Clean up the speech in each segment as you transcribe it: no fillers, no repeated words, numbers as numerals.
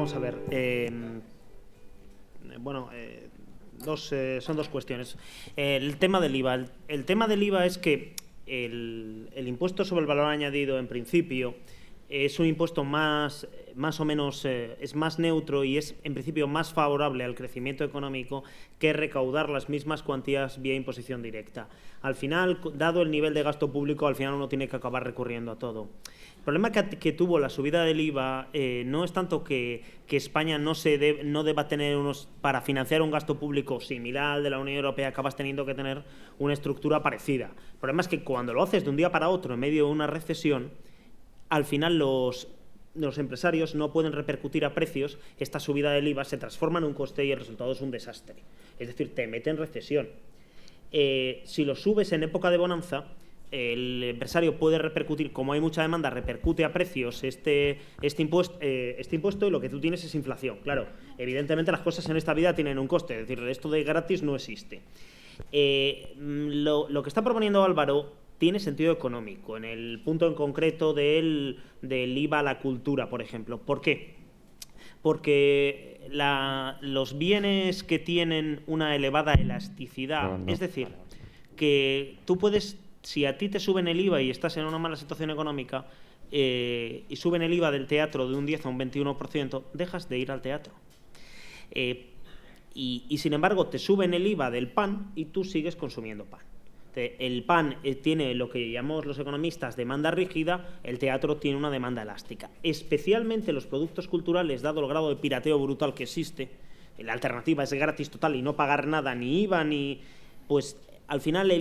vamos a ver. Son dos cuestiones. El tema del IVA. El tema del IVA es que el impuesto sobre el valor añadido, en principio, es un impuesto más o menos es más neutro y es en principio más favorable al crecimiento económico que recaudar las mismas cuantías vía imposición directa. Al final, dado el nivel de gasto público, al final uno tiene que acabar recurriendo a todo. El problema que tuvo la subida del IVA no es tanto que España no deba tener para financiar un gasto público similar al de la Unión Europea, acabas teniendo que tener una estructura parecida. El problema es que cuando lo haces de un día para otro en medio de una recesión, al final los empresarios no pueden repercutir a precios, esta subida del IVA se transforma en un coste y el resultado es un desastre. Es decir, te mete en recesión. Si lo subes en época de bonanza, el empresario puede repercutir, como hay mucha demanda, repercute a precios este impuesto y lo que tú tienes es inflación. Claro, evidentemente las cosas en esta vida tienen un coste, es decir, esto de gratis no existe. Lo que está proponiendo Álvaro tiene sentido económico, en el punto en concreto del IVA a la cultura, por ejemplo. ¿Por qué? Porque los bienes que tienen una elevada elasticidad, es decir, que tú puedes, si a ti te suben el IVA y estás en una mala situación económica y suben el IVA del teatro de un 10 a un 21%, dejas de ir al teatro. Y sin embargo te suben el IVA del pan y tú sigues consumiendo pan. El pan tiene lo que llamamos los economistas demanda rígida, el teatro tiene una demanda elástica. Especialmente los productos culturales, dado el grado de pirateo brutal que existe, la alternativa es gratis total y no pagar nada, ni IVA, pues al final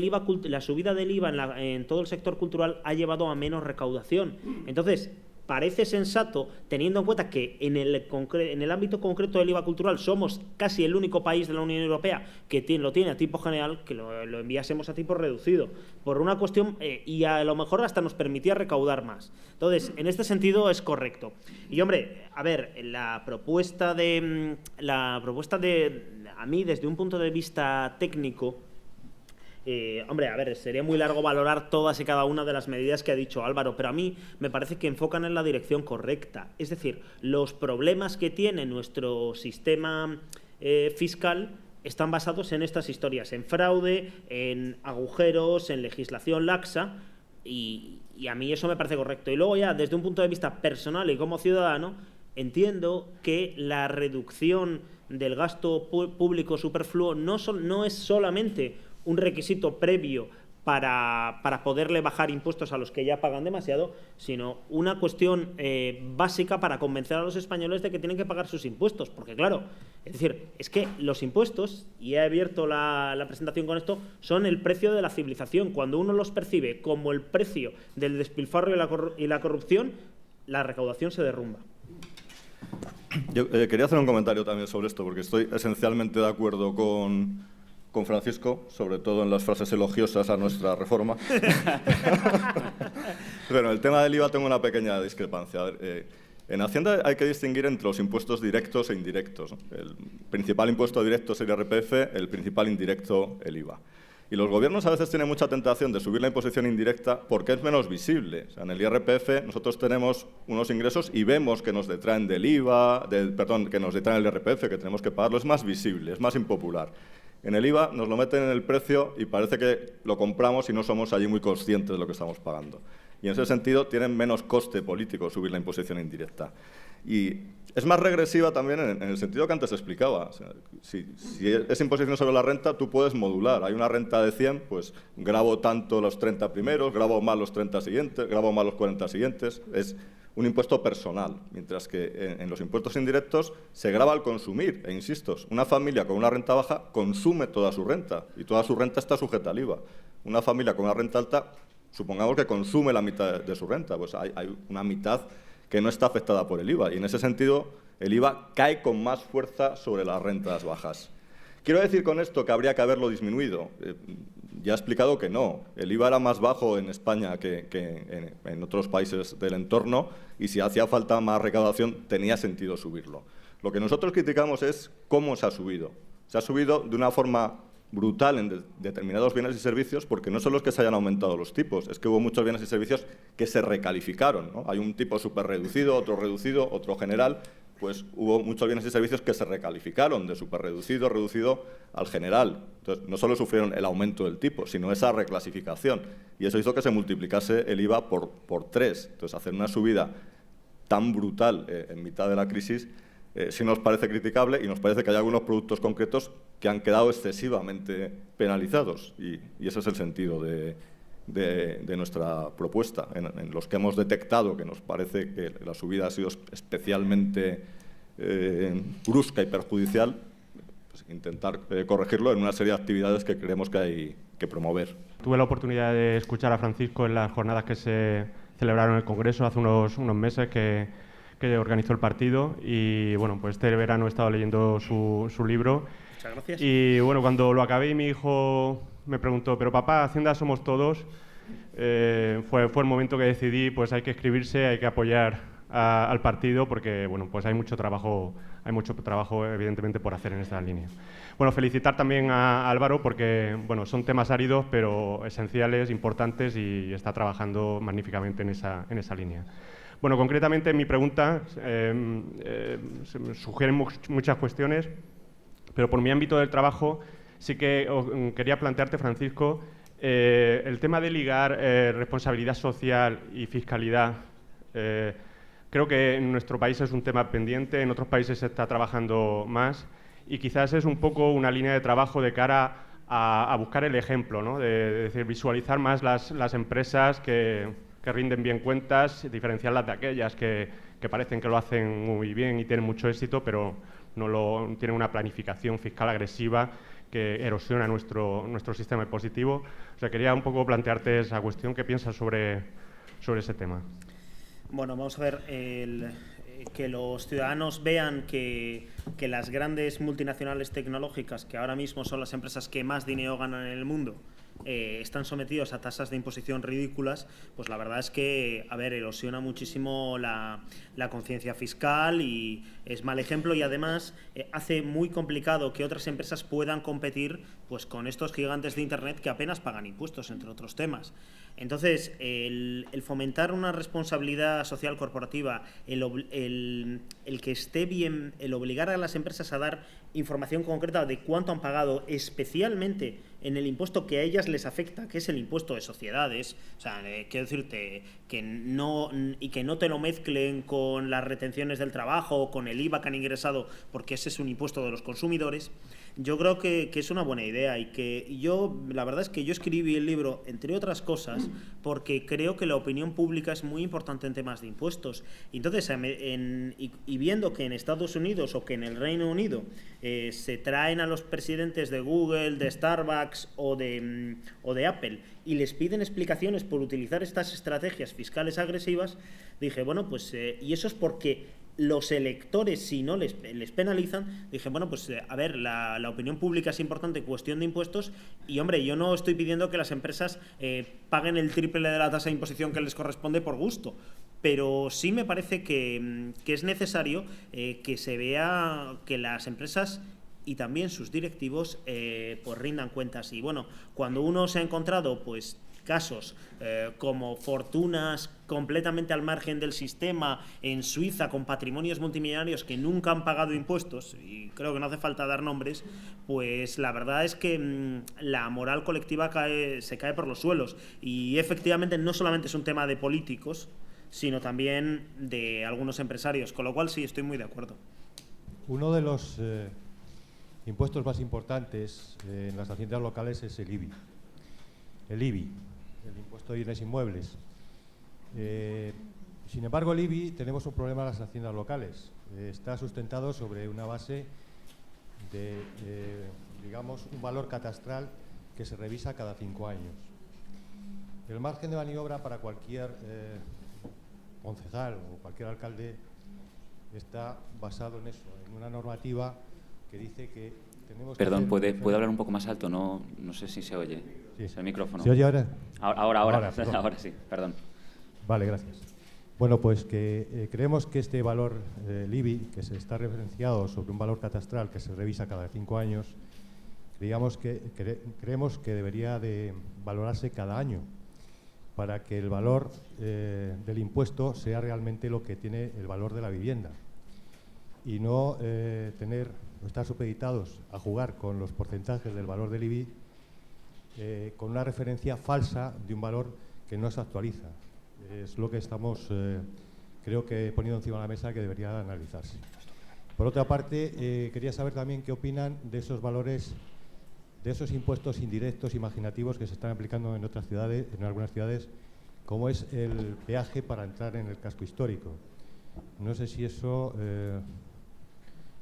la subida del IVA en todo el sector cultural ha llevado a menos recaudación. Entonces, parece sensato, teniendo en cuenta que en el ámbito concreto del IVA cultural somos casi el único país de la Unión Europea que lo tiene a tipo general, que lo enviásemos a tipo reducido, por una cuestión, y a lo mejor hasta nos permitía recaudar más. Entonces, en este sentido es correcto. Y, hombre, a ver, la propuesta de a mí, desde un punto de vista técnico, hombre, a ver, sería muy largo valorar todas y cada una de las medidas que ha dicho Álvaro, pero a mí me parece que enfocan en la dirección correcta. Es decir, los problemas que tiene nuestro sistema fiscal están basados en estas historias, en fraude, en agujeros, en legislación laxa, y a mí eso me parece correcto. Y luego ya, desde un punto de vista personal y como ciudadano, entiendo que la reducción del gasto público superfluo no es solamente un requisito previo para poderle bajar impuestos a los que ya pagan demasiado, sino una cuestión básica para convencer a los españoles de que tienen que pagar sus impuestos. Porque, claro, es decir, es que los impuestos, y he abierto la presentación con esto, son el precio de la civilización. Cuando uno los percibe como el precio del despilfarro y la corrupción, la recaudación se derrumba. Yo quería hacer un comentario también sobre esto, porque estoy esencialmente de acuerdo con Francisco, sobre todo en las frases elogiosas a nuestra reforma. Pero en el tema del IVA tengo una pequeña discrepancia. A ver, en Hacienda hay que distinguir entre los impuestos directos e indirectos, ¿no? El principal impuesto directo es el IRPF, el principal indirecto el IVA. Y los gobiernos a veces tienen mucha tentación de subir la imposición indirecta porque es menos visible. O sea, en el IRPF nosotros tenemos unos ingresos y vemos que nos detraen del IVA, que nos detraen el IRPF, que tenemos que pagarlo. Es más visible, es más impopular. En el IVA nos lo meten en el precio y parece que lo compramos y no somos allí muy conscientes de lo que estamos pagando. Y en ese sentido tienen menos coste político subir la imposición indirecta. Y es más regresiva también en el sentido que antes explicaba. O sea, si es imposición sobre la renta, tú puedes modular. Hay una renta de 100, pues grabo tanto los 30 primeros, grabo más los 30 siguientes, grabo más los 40 siguientes. Es un impuesto personal, mientras que en los impuestos indirectos se grava al consumir. E insisto, una familia con una renta baja consume toda su renta y toda su renta está sujeta al IVA. Una familia con una renta alta, supongamos que consume la mitad de su renta, pues hay una mitad que no está afectada por el IVA. Y en ese sentido, el IVA cae con más fuerza sobre las rentas bajas. Quiero decir con esto que habría que haberlo disminuido. Ya he explicado que no. El IVA era más bajo en España que en otros países del entorno y si hacía falta más recaudación tenía sentido subirlo. Lo que nosotros criticamos es cómo se ha subido. Se ha subido de una forma brutal en determinados bienes y servicios porque no solo es que se hayan aumentado los tipos, es que hubo muchos bienes y servicios que se recalificaron, ¿no? Hay un tipo súper reducido, otro general. pues hubo muchos bienes y servicios que se recalificaron de superreducido, reducido al general. Entonces, no solo sufrieron el aumento del tipo, sino esa reclasificación. Y eso hizo que se multiplicase el IVA por 3. Entonces, hacer una subida tan brutal en mitad de la crisis sí nos parece criticable, y nos parece que hay algunos productos concretos que han quedado excesivamente penalizados. Y ese es el sentido de nuestra propuesta, en los que hemos detectado que nos parece que la subida ha sido especialmente brusca y perjudicial, pues intentar corregirlo en una serie de actividades que creemos que hay que promover. Tuve la oportunidad de escuchar a Francisco en las jornadas que se celebraron en el Congreso hace unos meses que organizó el partido, y bueno, pues este verano he estado leyendo su libro. Muchas gracias. Y bueno, cuando lo acabé, mi hijo me preguntó: pero papá, Hacienda somos todos. Fue el momento que decidí, pues hay que inscribirse, hay que apoyar al partido, porque bueno, pues hay mucho trabajo evidentemente por hacer en esta línea. Bueno, felicitar también a Álvaro, porque bueno, son temas áridos pero esenciales, importantes, y está trabajando magníficamente en esa línea. Bueno, concretamente mi pregunta se me sugieren muchas cuestiones, pero por mi ámbito del trabajo sí que quería plantearte, Francisco, el tema de ligar responsabilidad social y fiscalidad. Creo que en nuestro país es un tema pendiente, en otros países se está trabajando más, y quizás es un poco una línea de trabajo de cara a buscar el ejemplo, ¿no? de decir, visualizar más las empresas que rinden bien cuentas, diferenciarlas de aquellas que parecen que lo hacen muy bien y tienen mucho éxito, pero no tienen una planificación fiscal agresiva que erosiona nuestro sistema impositivo. O sea, quería un poco plantearte esa cuestión. ¿Qué piensas sobre ese tema? Bueno, vamos a ver, que los ciudadanos vean que las grandes multinacionales tecnológicas, que ahora mismo son las empresas que más dinero ganan en el mundo, están sometidos a tasas de imposición ridículas, pues la verdad es que, a ver, erosiona muchísimo la conciencia fiscal y es mal ejemplo, y además hace muy complicado que otras empresas puedan competir pues con estos gigantes de Internet que apenas pagan impuestos, entre otros temas. Entonces, el fomentar una responsabilidad social corporativa, el que esté bien, el obligar a las empresas a dar información concreta de cuánto han pagado, especialmente en el impuesto que a ellas les afecta, que es el impuesto de sociedades. O sea, quiero decirte que no te lo mezclen con las retenciones del trabajo o con el IVA que han ingresado, porque ese es un impuesto de los consumidores. Yo creo que es una buena idea, y que la verdad es que yo escribí el libro, entre otras cosas, porque creo que la opinión pública es muy importante en temas de impuestos. Entonces, y viendo que en Estados Unidos o que en el Reino Unido se traen a los presidentes de Google, de Starbucks o de Apple y les piden explicaciones por utilizar estas estrategias fiscales agresivas, dije, bueno, pues y eso es porque los electores, si no les penalizan, dije, bueno, pues a ver, la opinión pública es importante en cuestión de impuestos, y hombre, yo no estoy pidiendo que las empresas paguen el triple de la tasa de imposición que les corresponde por gusto, pero sí me parece que es necesario que se vea que las empresas y también sus directivos pues rindan cuentas. Y bueno, cuando uno se ha encontrado pues casos como fortunas completamente al margen del sistema en Suiza, con patrimonios multimillonarios que nunca han pagado impuestos, y creo que no hace falta dar nombres, pues la verdad es que la moral colectiva se cae por los suelos. Y efectivamente no solamente es un tema de políticos, sino también de algunos empresarios, con lo cual sí, estoy muy de acuerdo. Uno de los impuestos más importantes en las haciendas locales es el IBI. El IBI, el impuesto de bienes inmuebles. Sin embargo, el IBI, tenemos un problema en las haciendas locales. Está sustentado sobre una base de, digamos, un valor catastral que se revisa cada 5 años. El margen de maniobra para cualquier concejal o cualquier alcalde está basado en eso, en una normativa que dice que tenemos... Perdón, ¿puede hablar un poco más alto? No sé si se oye. Sí. Es el micrófono. ¿Se oye ahora? Ahora sí, perdón. Vale, gracias. Bueno, pues que creemos que este valor, el IBI, que se está referenciado sobre un valor catastral que se revisa cada 5 años, creemos que debería de valorarse cada año para que el valor del impuesto sea realmente lo que tiene el valor de la vivienda. y no estar supeditados a jugar con los porcentajes del valor del IBI con una referencia falsa de un valor que no se actualiza. Es lo que estamos, creo que poniendo encima de la mesa, que debería analizarse. Por otra parte, quería saber también qué opinan de esos valores, de esos impuestos indirectos imaginativos que se están aplicando en otras ciudades, en algunas ciudades, como es el peaje para entrar en el casco histórico. No sé si eso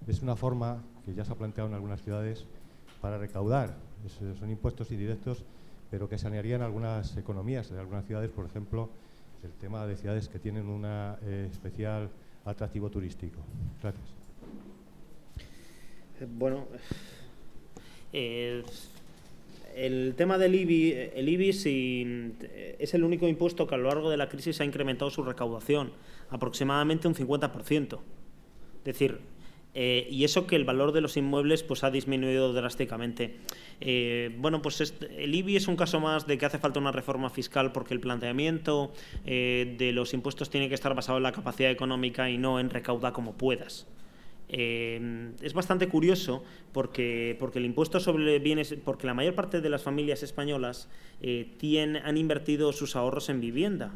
es una forma que ya se ha planteado en algunas ciudades para recaudar. Son impuestos indirectos, pero que sanearían algunas economías de algunas ciudades, por ejemplo, el tema de ciudades que tienen un especial atractivo turístico. Gracias. Bueno, el tema del IBI, el IBI es el único impuesto que a lo largo de la crisis ha incrementado su recaudación, aproximadamente un 50%. Es decir, y eso que el valor de los inmuebles pues ha disminuido drásticamente. Bueno, pues el IBI es un caso más de que hace falta una reforma fiscal, porque el planteamiento de los impuestos tiene que estar basado en la capacidad económica y no en recauda como puedas. Es bastante curioso porque el impuesto sobre bienes, porque la mayor parte de las familias españolas han invertido sus ahorros en vivienda.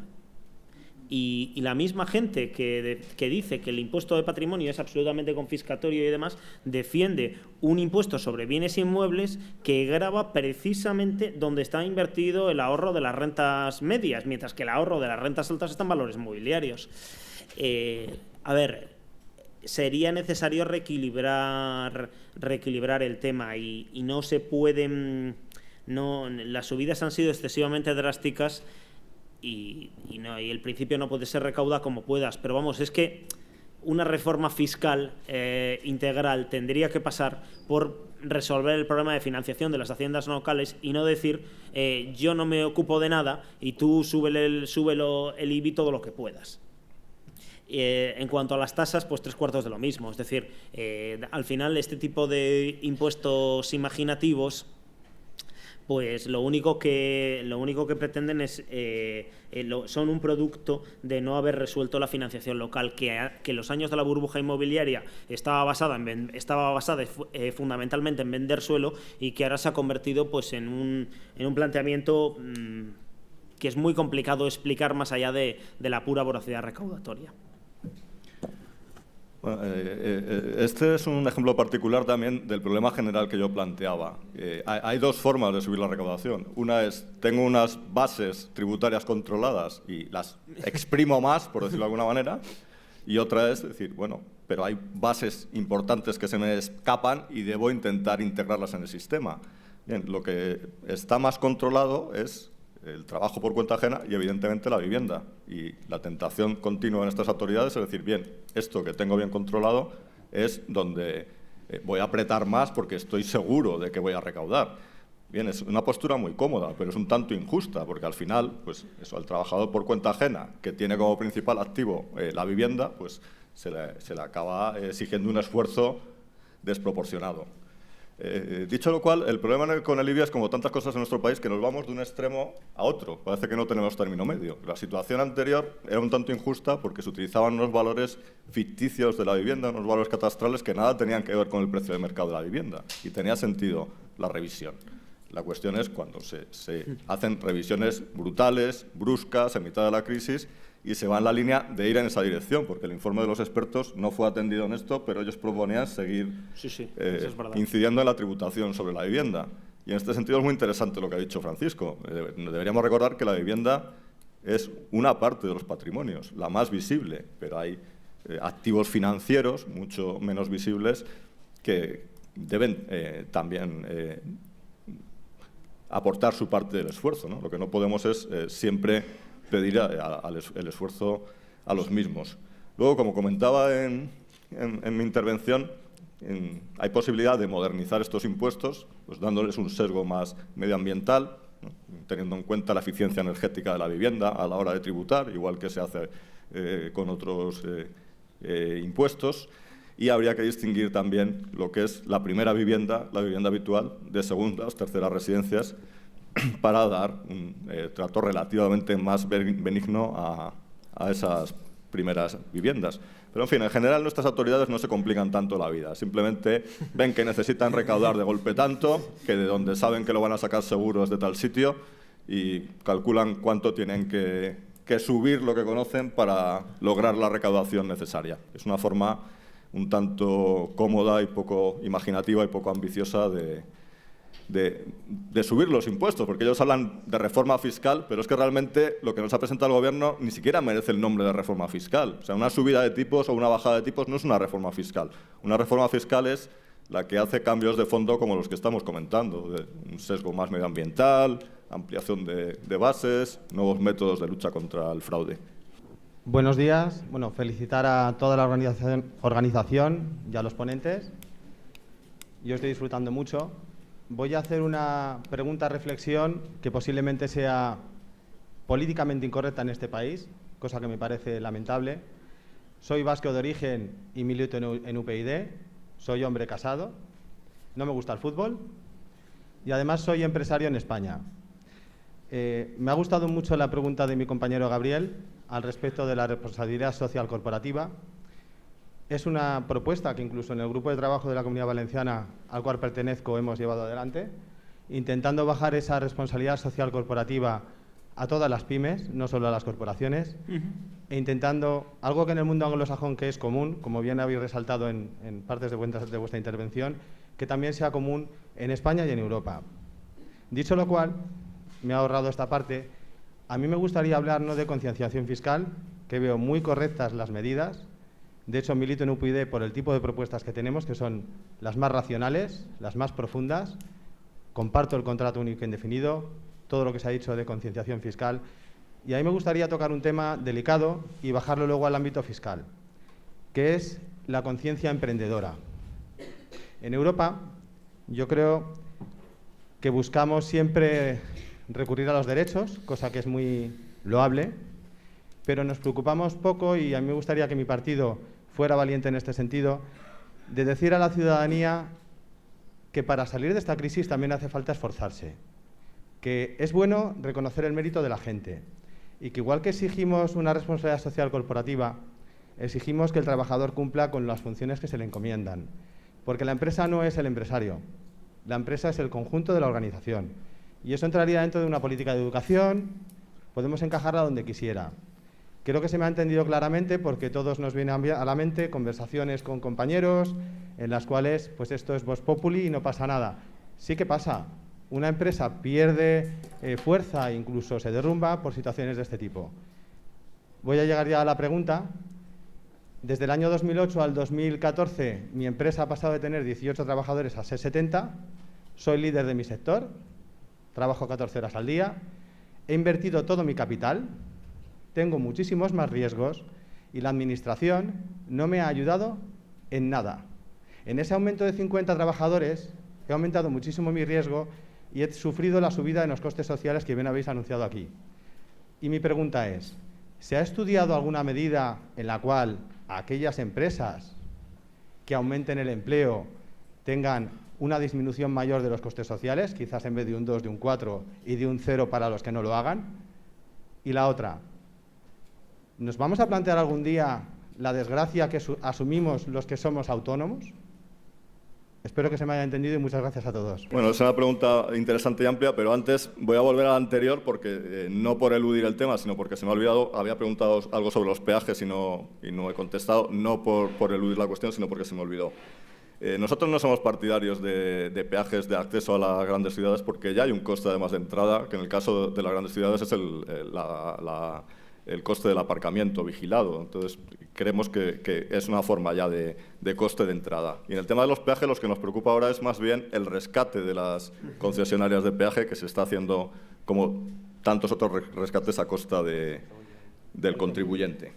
Y la misma gente que dice que el impuesto de patrimonio es absolutamente confiscatorio y demás, defiende un impuesto sobre bienes inmuebles que grava precisamente donde está invertido el ahorro de las rentas medias, mientras que el ahorro de las rentas altas está en valores mobiliarios. A ver, sería necesario reequilibrar el tema y no se pueden... las subidas han sido excesivamente drásticas y el principio no puede ser recauda como puedas, pero vamos, es que una reforma fiscal integral tendría que pasar por resolver el problema de financiación de las haciendas locales y no decir yo no me ocupo de nada y tú súbelo el IBI todo lo que puedas. En cuanto a las tasas, pues 3/4 de lo mismo. Es decir, al final este tipo de impuestos imaginativos, pues lo único que pretenden es son un producto de no haber resuelto la financiación local, que en los años de la burbuja inmobiliaria estaba basada fundamentalmente en vender suelo y que ahora se ha convertido pues en un planteamiento que es muy complicado explicar más allá de la pura voracidad recaudatoria. Bueno, este es un ejemplo particular también del problema general que yo planteaba. Hay dos formas de subir la recaudación. Una es, tengo unas bases tributarias controladas y las exprimo más, por decirlo de alguna manera, y otra es decir, bueno, pero hay bases importantes que se me escapan y debo intentar integrarlas en el sistema. Bien, lo que está más controlado es el trabajo por cuenta ajena y, evidentemente, la vivienda. Y la tentación continua en estas autoridades es decir, bien, esto que tengo bien controlado es donde voy a apretar más porque estoy seguro de que voy a recaudar. Bien, es una postura muy cómoda, pero es un tanto injusta, porque al final, pues eso, al trabajador por cuenta ajena, que tiene como principal activo la vivienda, pues se le acaba exigiendo un esfuerzo desproporcionado. Dicho lo cual, el problema con el IBI es como tantas cosas en nuestro país que nos vamos de un extremo a otro. Parece que no tenemos término medio. La situación anterior era un tanto injusta porque se utilizaban unos valores ficticios de la vivienda, unos valores catastrales que nada tenían que ver con el precio de mercado de la vivienda y tenía sentido la revisión. La cuestión es cuando se hacen revisiones brutales, bruscas, en mitad de la crisis, y se va en la línea de ir en esa dirección, porque el informe de los expertos no fue atendido en esto, pero ellos proponían seguir incidiendo en la tributación sobre la vivienda. Y en este sentido es muy interesante lo que ha dicho Francisco. Deberíamos recordar que la vivienda es una parte de los patrimonios, la más visible, pero hay activos financieros mucho menos visibles que deben también aportar su parte del esfuerzo, ¿no? Lo que no podemos es siempre pedir el esfuerzo a los mismos. Luego, como comentaba en mi intervención, hay posibilidad de modernizar estos impuestos, pues dándoles un sesgo más medioambiental, ¿no? Teniendo en cuenta la eficiencia energética de la vivienda a la hora de tributar, igual que se hace con otros impuestos. Y habría que distinguir también lo que es la primera vivienda, la vivienda habitual, de segundas, terceras residencias, para dar un trato relativamente más benigno a esas primeras viviendas. Pero, en fin, en general nuestras autoridades no se complican tanto la vida. Simplemente ven que necesitan recaudar de golpe tanto, que de donde saben que lo van a sacar seguro es de tal sitio, y calculan cuánto tienen que subir lo que conocen para lograr la recaudación necesaria. Es una forma un tanto cómoda y poco imaginativa y poco ambiciosa de subir los impuestos, porque ellos hablan de reforma fiscal, pero es que realmente lo que nos ha presentado el Gobierno ni siquiera merece el nombre de reforma fiscal. O sea, una subida de tipos o una bajada de tipos no es una reforma fiscal. Una reforma fiscal es la que hace cambios de fondo como los que estamos comentando, de un sesgo más medioambiental, ampliación de bases, nuevos métodos de lucha contra el fraude. Buenos días. Bueno, felicitar a toda la organización y a los ponentes. Yo estoy disfrutando mucho. Voy a hacer una pregunta-reflexión que posiblemente sea políticamente incorrecta en este país, cosa que me parece lamentable. Soy vasco de origen y milito en UPyD. Soy hombre casado. No me gusta el fútbol. Y además soy empresario en España. Me ha gustado mucho la pregunta de mi compañero Gabriel al respecto de la responsabilidad social corporativa. Es una propuesta que incluso en el grupo de trabajo de la Comunidad Valenciana al cual pertenezco hemos llevado adelante, intentando bajar esa responsabilidad social corporativa a todas las pymes, no solo a las corporaciones, e intentando algo que en el mundo anglosajón que es común, como bien habéis resaltado en partes de vuestra intervención, que también sea común en España y en Europa. Dicho lo cual, me he ahorrado esta parte. A mí me gustaría hablar no de concienciación fiscal, que veo muy correctas las medidas. De hecho, milito en UPyD por el tipo de propuestas que tenemos, que son las más racionales, las más profundas. Comparto el contrato único indefinido, todo lo que se ha dicho de concienciación fiscal. Y a mí me gustaría tocar un tema delicado y bajarlo luego al ámbito fiscal, que es la conciencia emprendedora. En Europa, yo creo que buscamos siempre recurrir a los derechos, cosa que es muy loable, pero nos preocupamos poco, y a mí me gustaría que mi partido fuera valiente en este sentido, de decir a la ciudadanía que para salir de esta crisis también hace falta esforzarse, que es bueno reconocer el mérito de la gente y que igual que exigimos una responsabilidad social corporativa, exigimos que el trabajador cumpla con las funciones que se le encomiendan, porque la empresa no es el empresario, la empresa es el conjunto de la organización, y eso entraría dentro de una política de educación, podemos encajarla donde quisiera. Creo que se me ha entendido claramente porque todos nos viene a la mente conversaciones con compañeros en las cuales pues esto es vox populi y no pasa nada. Sí que pasa. Una empresa pierde fuerza e incluso se derrumba por situaciones de este tipo. Voy a llegar ya a la pregunta. Desde el año 2008 al 2014 mi empresa ha pasado de tener 18 trabajadores a ser 70. Soy líder de mi sector. Trabajo 14 horas al día. He invertido todo mi capital. Tengo muchísimos más riesgos y la Administración no me ha ayudado en nada. En ese aumento de 50 trabajadores he aumentado muchísimo mi riesgo y he sufrido la subida en los costes sociales que bien habéis anunciado aquí. Y mi pregunta es, ¿se ha estudiado alguna medida en la cual aquellas empresas que aumenten el empleo tengan una disminución mayor de los costes sociales, quizás en vez de un 2, de un 4 y de un 0 para los que no lo hagan? Y la otra, ¿nos vamos a plantear algún día la desgracia que asumimos los que somos autónomos? Espero que se me haya entendido y muchas gracias a todos. Bueno, es una pregunta interesante y amplia, pero antes voy a volver a la anterior porque no por eludir el tema, sino porque se me ha olvidado, había preguntado algo sobre los peajes y no he contestado, no por eludir la cuestión, sino porque se me olvidó. Nosotros no somos partidarios de peajes de acceso a las grandes ciudades porque ya hay un coste además de entrada, que en el caso de las grandes ciudades es el coste del aparcamiento vigilado. Entonces, creemos que es una forma ya de coste de entrada. Y en el tema de los peajes, lo que nos preocupa ahora es más bien el rescate de las concesionarias de peaje, que se está haciendo como tantos otros rescates a costa del contribuyente.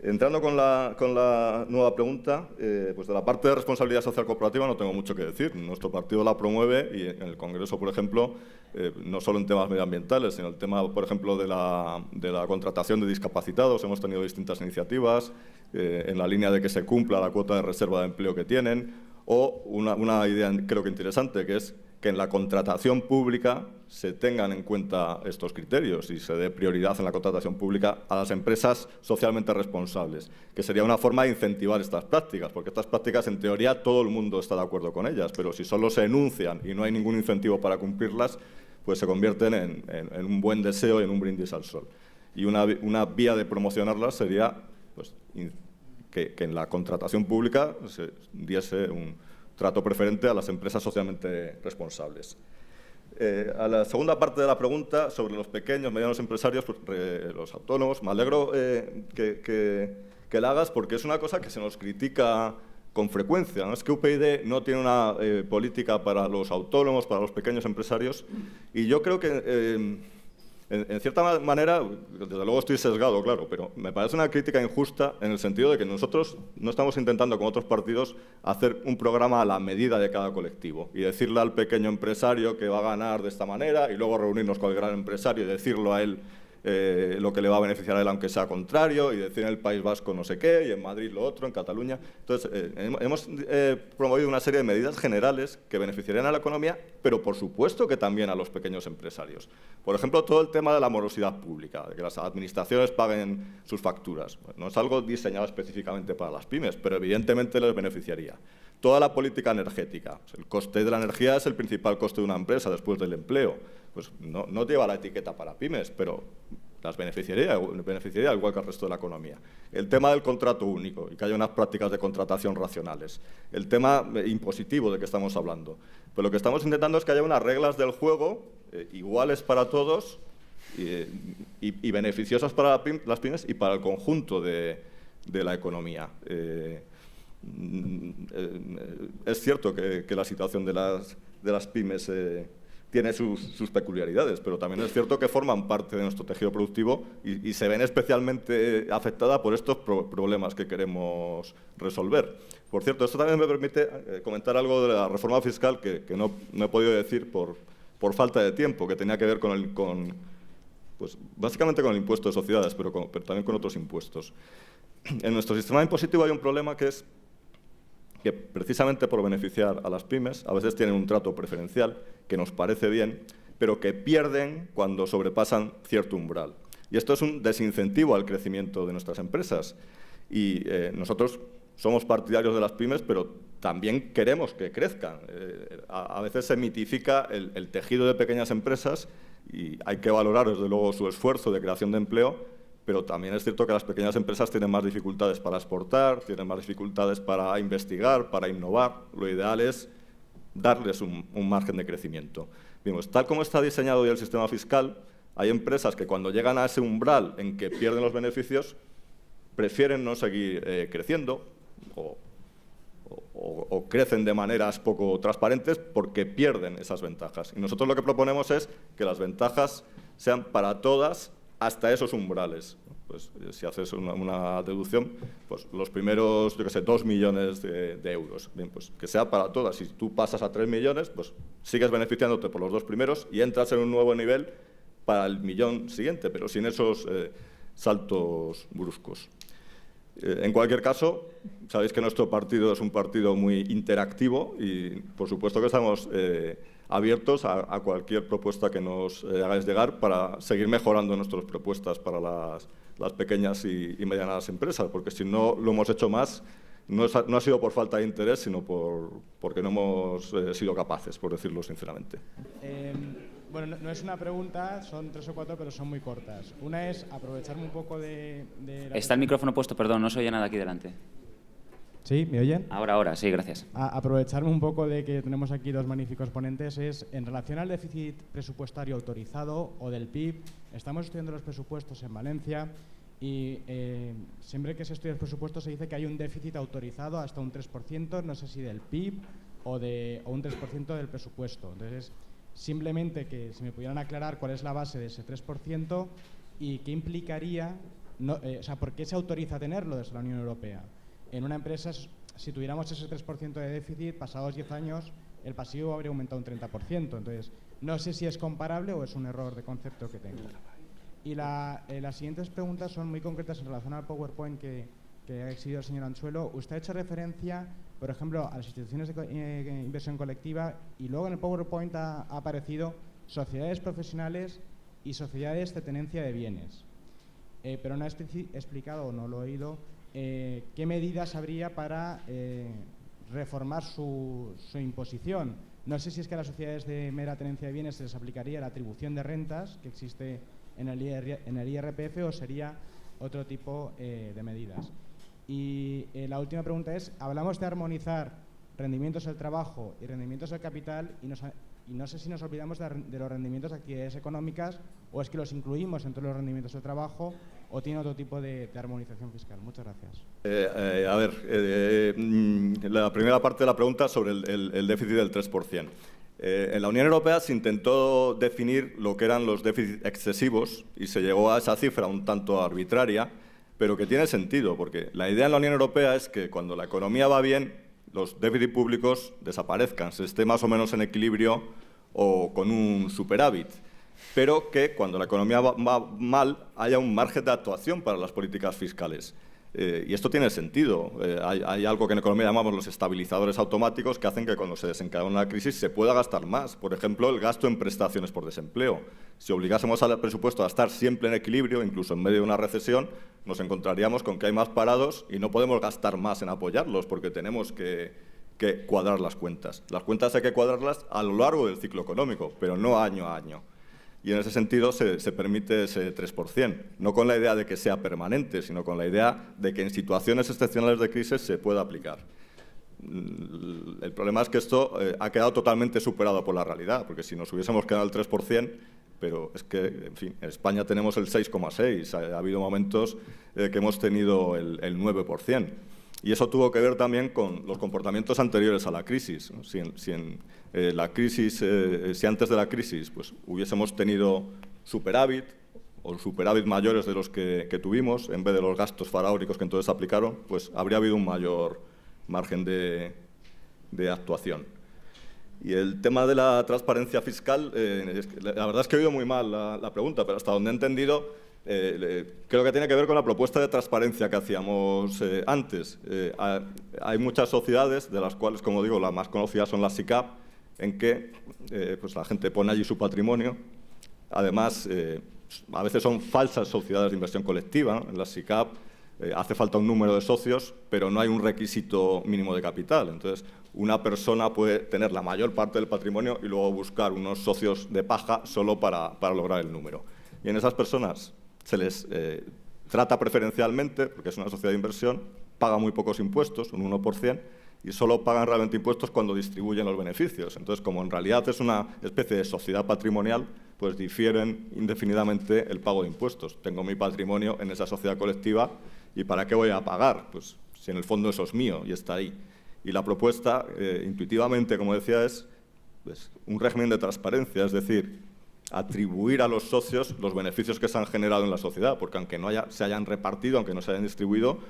Entrando con la nueva pregunta, pues de la parte de responsabilidad social corporativa no tengo mucho que decir. Nuestro partido la promueve y en el Congreso, por ejemplo, no solo en temas medioambientales, sino el tema, por ejemplo, de la contratación de discapacitados. Hemos tenido distintas iniciativas en la línea de que se cumpla la cuota de reserva de empleo que tienen, o una idea creo que interesante, que es que en la contratación pública se tengan en cuenta estos criterios y se dé prioridad en la contratación pública a las empresas socialmente responsables, que sería una forma de incentivar estas prácticas, porque estas prácticas, en teoría, todo el mundo está de acuerdo con ellas, pero si solo se enuncian y no hay ningún incentivo para cumplirlas, pues se convierten en un buen deseo y en un brindis al sol. Y una vía de promocionarlas sería pues, que en la contratación pública se diese un trato preferente a las empresas socialmente responsables. A la segunda parte de la pregunta, sobre los pequeños, medianos empresarios, pues, los autónomos, me alegro que la hagas porque es una cosa que se nos critica con frecuencia, ¿no? Es que UPyD no tiene una política para los autónomos, para los pequeños empresarios, y yo creo que, en cierta manera, desde luego estoy sesgado, claro, pero me parece una crítica injusta en el sentido de que nosotros no estamos intentando, con otros partidos, hacer un programa a la medida de cada colectivo y decirle al pequeño empresario que va a ganar de esta manera y luego reunirnos con el gran empresario y decirlo a él lo que le va a beneficiar a él, aunque sea contrario, y decir en el País Vasco no sé qué, y en Madrid lo otro, en Cataluña. Entonces, hemos promovido una serie de medidas generales que beneficiarían a la economía, pero por supuesto que también a los pequeños empresarios. Por ejemplo, todo el tema de la morosidad pública, de que las administraciones paguen sus facturas. Bueno, no es algo diseñado específicamente para las pymes, pero evidentemente les beneficiaría. Toda la política energética. El coste de la energía es el principal coste de una empresa después del empleo. Pues no lleva la etiqueta para pymes, pero las beneficiaría igual que al resto de la economía. El tema del contrato único y que haya unas prácticas de contratación racionales. El tema impositivo de que estamos hablando. Pero lo que estamos intentando es que haya unas reglas del juego iguales para todos y beneficiosas para las pymes y para el conjunto de la economía. Es cierto que la situación de las pymes tiene sus peculiaridades, pero también es cierto que forman parte de nuestro tejido productivo y se ven especialmente afectadas por estos problemas que queremos resolver. Por cierto, esto también me permite comentar algo de la reforma fiscal que no he podido decir por falta de tiempo, que tenía que ver pues, básicamente con el impuesto de sociedades, pero también con otros impuestos. En nuestro sistema impositivo hay un problema que es que precisamente por beneficiar a las pymes, a veces tienen un trato preferencial, que nos parece bien, pero que pierden cuando sobrepasan cierto umbral. Y esto es un desincentivo al crecimiento de nuestras empresas. Y nosotros somos partidarios de las pymes, pero también queremos que crezcan. A veces se mitifica el tejido de pequeñas empresas y hay que valorar, desde luego, su esfuerzo de creación de empleo, pero también es cierto que las pequeñas empresas tienen más dificultades para exportar, tienen más dificultades para investigar, para innovar. Lo ideal es darles un margen de crecimiento. Bien, pues, tal como está diseñado hoy el sistema fiscal, hay empresas que cuando llegan a ese umbral en que pierden los beneficios, prefieren no seguir creciendo o crecen de maneras poco transparentes porque pierden esas ventajas. Y nosotros lo que proponemos es que las ventajas sean para todas hasta esos umbrales. Pues, si haces una deducción, pues los primeros, 2 millones de euros. Bien, pues que sea para todas. Si tú pasas a 3 millones, pues sigues beneficiándote por los 2 primeros y entras en un nuevo nivel para el millón siguiente, pero sin esos saltos bruscos. En cualquier caso, sabéis que nuestro partido es un partido muy interactivo y, por supuesto, que estamos abiertos a cualquier propuesta que nos hagáis llegar para seguir mejorando nuestras propuestas para las pequeñas y medianas empresas, porque si no lo hemos hecho más, no ha sido por falta de interés, sino porque no hemos sido capaces, por decirlo sinceramente. Bueno, no es una pregunta, son 3 o 4, pero son muy cortas. Una es aprovecharme un poco de Está el micrófono puesto, perdón, no se oye nada aquí delante. ¿Sí? ¿Me oyen? Ahora, sí, gracias. Aprovecharme un poco de que tenemos aquí 2 magníficos ponentes es, en relación al déficit presupuestario autorizado o del PIB, estamos estudiando los presupuestos en Valencia y siempre que se estudia los presupuestos se dice que hay un déficit autorizado hasta un 3%, no sé si del PIB o un 3% del presupuesto. Entonces, simplemente que si me pudieran aclarar cuál es la base de ese 3% y qué implicaría, ¿por qué se autoriza tenerlo desde la Unión Europea? En una empresa, si tuviéramos ese 3% de déficit, pasados 10 años, el pasivo habría aumentado un 30%. Entonces, no sé si es comparable o es un error de concepto que tengo. Y las siguientes preguntas son muy concretas en relación al PowerPoint que ha exhibido el señor Anchuelo. Usted ha hecho referencia por ejemplo, a las instituciones de inversión colectiva, y luego en el PowerPoint ha aparecido sociedades profesionales y sociedades de tenencia de bienes. Pero no ha explicado, o no lo he oído, qué medidas habría para reformar su imposición. No sé si es que a las sociedades de mera tenencia de bienes se les aplicaría la atribución de rentas que existe en el IRPF o sería otro tipo de medidas. Y la última pregunta es, hablamos de armonizar rendimientos del trabajo y rendimientos del capital y no sé si nos olvidamos de los rendimientos de actividades económicas o es que los incluimos entre los rendimientos del trabajo o tiene otro tipo de armonización fiscal. Muchas gracias. La primera parte de la pregunta sobre el déficit del 3%. En la Unión Europea se intentó definir lo que eran los déficits excesivos y se llegó a esa cifra un tanto arbitraria, pero que tiene sentido, porque la idea en la Unión Europea es que cuando la economía va bien, los déficits públicos desaparezcan, se esté más o menos en equilibrio o con un superávit, pero que cuando la economía va mal haya un margen de actuación para las políticas fiscales. Y esto tiene sentido. Hay algo que en economía llamamos los estabilizadores automáticos que hacen que cuando se desencadena una crisis se pueda gastar más. Por ejemplo, el gasto en prestaciones por desempleo. Si obligásemos al presupuesto a estar siempre en equilibrio, incluso en medio de una recesión, nos encontraríamos con que hay más parados y no podemos gastar más en apoyarlos porque tenemos que cuadrar las cuentas. Las cuentas hay que cuadrarlas a lo largo del ciclo económico, pero no año a año. Y en ese sentido se permite ese 3%, no con la idea de que sea permanente, sino con la idea de que en situaciones excepcionales de crisis se pueda aplicar. El problema es que esto ha quedado totalmente superado por la realidad, porque si nos hubiésemos quedado al 3%, pero es que, en fin, en España tenemos el 6,6%, ha habido momentos que hemos tenido el 9%. Y eso tuvo que ver también con los comportamientos anteriores a la crisis, ¿no? Si antes de la crisis pues, hubiésemos tenido superávit o superávit mayores de los que tuvimos, en vez de los gastos faraónicos que entonces aplicaron, pues habría habido un mayor margen de actuación. Y el tema de la transparencia fiscal, la verdad es que he oído muy mal la pregunta, pero hasta donde he entendido, creo que tiene que ver con la propuesta de transparencia que hacíamos antes. Hay muchas sociedades, de las cuales, como digo, las más conocidas son las SICAV, en que pues la gente pone allí su patrimonio. Además, a veces son falsas sociedades de inversión colectiva, ¿no? En las SICAV hace falta un número de socios, pero no hay un requisito mínimo de capital. Entonces, una persona puede tener la mayor parte del patrimonio y luego buscar unos socios de paja solo para lograr el número. Y en esas personas se les trata preferencialmente, porque es una sociedad de inversión, paga muy pocos impuestos, un 1%, y solo pagan realmente impuestos cuando distribuyen los beneficios. Entonces, como en realidad es una especie de sociedad patrimonial, pues difieren indefinidamente el pago de impuestos. Tengo mi patrimonio en esa sociedad colectiva y ¿para qué voy a pagar? Pues si en el fondo eso es mío y está ahí. Y la propuesta, intuitivamente, como decía, es pues, un régimen de transparencia, es decir, atribuir a los socios los beneficios que se han generado en la sociedad, porque aunque no se hayan repartido, aunque no se hayan distribuido,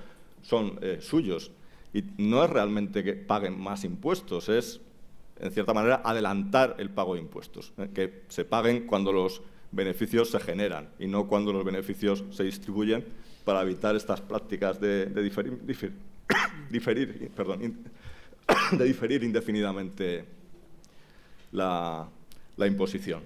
son suyos. Y no es realmente que paguen más impuestos, es, en cierta manera, adelantar el pago de impuestos, que se paguen cuando los beneficios se generan y no cuando los beneficios se distribuyen para evitar estas prácticas de diferir indefinidamente la imposición.